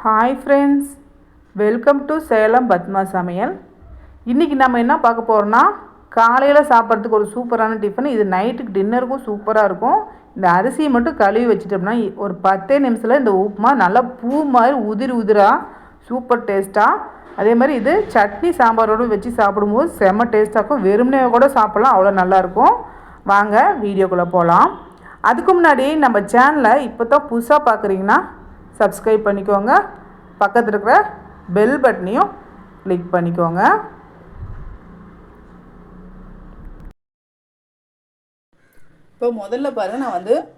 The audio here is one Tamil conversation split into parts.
Hi friends, welcome to Salem Padma சமையல். இன்றைக்கி நம்ம என்ன பார்க்க போகிறோன்னா, காலையில் சாப்பிட்றதுக்கு ஒரு சூப்பரான டிஃபன். இது நைட்டுக்கு டின்னருக்கும் சூப்பராக இருக்கும். இந்த அரிசியை மட்டும் கழுவி வச்சுட்டோம்னா ஒரு 10 நிமிஷத்தில் இந்த உப்புமா நல்லா பூ மாதிரி உதிராக சூப்பர் டேஸ்ட்டாக. அதே மாதிரி இது சட்னி சாம்பாரோடு வச்சு சாப்பிடும்போது செம்ம டேஸ்ட்டாக இருக்கும். வெறுமனே கூட சாப்பிட்லாம், அவ்வளோ நல்லாயிருக்கும். வாங்க வீடியோக்குள்ளே போகலாம். அதுக்கு முன்னாடி நம்ம சேனலை இப்போ தான் புதுசாக பார்க்குறீங்கன்னா சப்ஸ்கிரைப் பண்ணிக்கோங்க. பக்கத்தில் இருக்கிற பெல் பட்டனையும் கிளிக் பண்ணிக்கோங்க. இப்போ முதல்ல பாருங்கள், நான்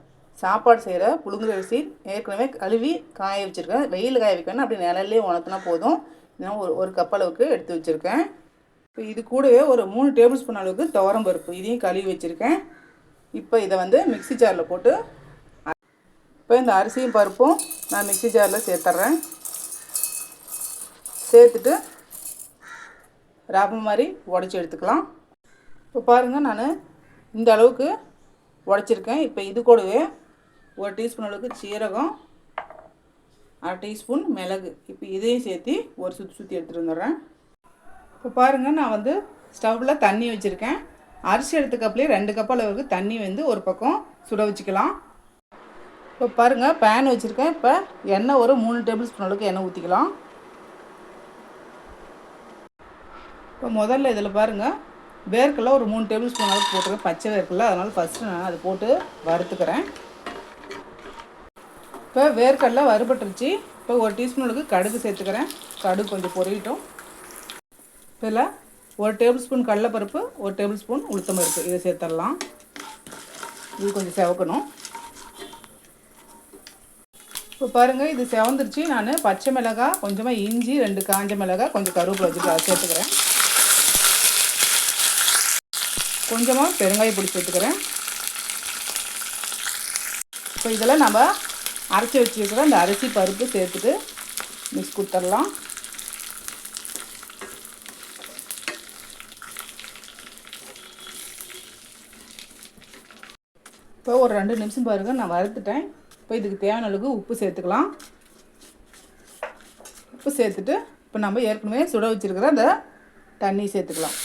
சாப்பாடு செய்கிற புழுங்கல் அரிசி ஏற்கனவே கழுவி காய வச்சுருக்கேன். வெயில் காய வைக்கணும், அப்படி நிழல்லே உணர்த்தினா போதும். இதனால் ஒரு கப் அளவுக்கு எடுத்து வச்சுருக்கேன். இப்போ இது கூடவே ஒரு 3 டேபிள் ஸ்பூன் அளவுக்கு துவரம் பருப்பு, இதையும் கழுவி வச்சுருக்கேன். இப்போ இதை மிக்ஸி ஜாரில் போட்டு, இப்போ இந்த அரிசியும் பருப்பும் நான் மிக்ஸி ஜாரில் சேர்த்துட்றேன். சேர்த்துட்டு ரவை மாதிரி உடச்சி எடுத்துக்கலாம். இப்போ பாருங்கள், நான் இந்த அளவுக்கு உடச்சிருக்கேன். இப்போ இது கூடவே 1 டீஸ்பூன் அளவுக்கு சீரகம், 1/2 டீஸ்பூன் மிளகு, இப்போ இதையும் சேர்த்து ஒரு சுற்றி எடுத்துகிட்டு வந்துடுறேன். இப்போ பாருங்கள், நான் ஸ்டவ்வில் தண்ணி வச்சுருக்கேன். அரிசி எடுத்த கப்லேயே 2 கப் அளவுக்கு தண்ணி ஒரு பக்கம் சுட வச்சுக்கலாம். இப்போ பாருங்கள், பேன் வச்சுருக்கேன். இப்போ எண்ணெய் ஒரு 3 டேபிள் ஸ்பூன் அளவுக்கு எண்ணெய் ஊற்றிக்கலாம். இப்போ முதல்ல இதில் பாருங்கள், வேர்க்கடலை ஒரு 3 டேபிள் ஸ்பூன் அளவுக்கு போட்டுருக்கேன், பச்சை வேர்க்கடலை. அதனால் ஃபஸ்ட்டு நான் அதை போட்டு வறுத்துக்கிறேன். இப்போ வேர்க்கடலை வறுபட்டுருச்சு. இப்போ 1 டீஸ்பூன் அளவுக்கு கடுகு சேர்த்துக்கிறேன். கடுகு கொஞ்சம் பொரியட்டும். இதில் 1 டேபிள் ஸ்பூன் கடலைப்பருப்பு, 1 டேபிள் ஸ்பூன் உளுத்தம் பருப்பு, இதை சேர்த்துடலாம். இது கொஞ்சம் செவக்கணும். இப்போ பாருங்கள், இது செவந்துருச்சு. நான் பச்சை மிளகாய், கொஞ்சமாக இஞ்சி, 2 காஞ்ச மிளகாய், கொஞ்சம் கருவேப்பிலை வச்சுட்டு அதை சேர்த்துக்கிறேன். கொஞ்சமாக பெருங்காய பொடி சேர்த்துக்கிறேன். இப்போ இதெல்லாம் நம்ம அரைச்சி வச்சுருக்கிற இந்த அரிசி பருப்பு சேர்த்துட்டு மிக்ஸ் கொடுத்துடலாம். இப்போ ஒரு 2 நிமிஷம் பாருங்கள், நான் வறுத்துட்டேன். இப்போ இதுக்கு தேவையான அளவுக்கு உப்பு சேர்த்துக்கலாம். உப்பு சேர்த்துட்டு இப்போ நம்ம ஏற்கனவே சுட வச்சுருக்கிற அந்த தண்ணி சேர்த்துக்கலாம்.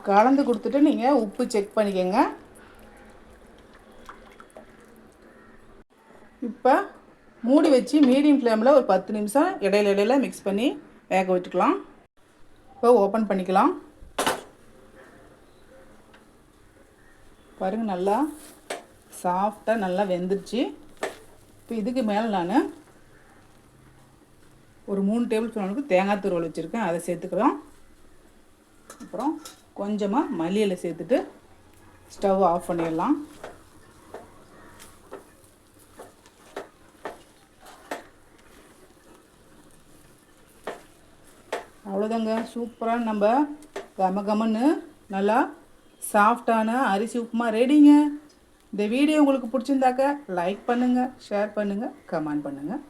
கலந்து கொடுத்துட்டு நீங்கள் உப்பு செக் பண்ணிக்கோங்க. இப்போ மூடி வச்சு மீடியம் ஃப்ளேமில் ஒரு 10 நிமிஷம் இடையில மிக்ஸ் பண்ணி வேக வச்சுக்கலாம். இப்போ ஓப்பன் பண்ணிக்கலாம். பாருங்கள், நல்லா சாஃப்டாக நல்லா வெந்துருச்சு. இப்போ இதுக்கு மேலே நான் ஒரு 3 டேபிள் ஸ்பூன் அளவுக்கு தேங்காய் துருவல் வச்சுருக்கேன், அதை சேர்த்துக்கலாம். அப்புறம் கொஞ்சமாக மல்லி இலை சேர்த்துட்டு ஸ்டவ் ஆஃப் பண்ணிடலாம். அவ்வளோதாங்க, சூப்பராக நம்ம கமன்னு நல்லா சாஃப்டான அரிசி உப்புமா ரெடிங்க. இந்த வீடியோ உங்களுக்கு பிடிச்சிருந்தாக்க லைக் பண்ணுங்கள், ஷேர் பண்ணுங்கள், கமெண்ட் பண்ணுங்கள்.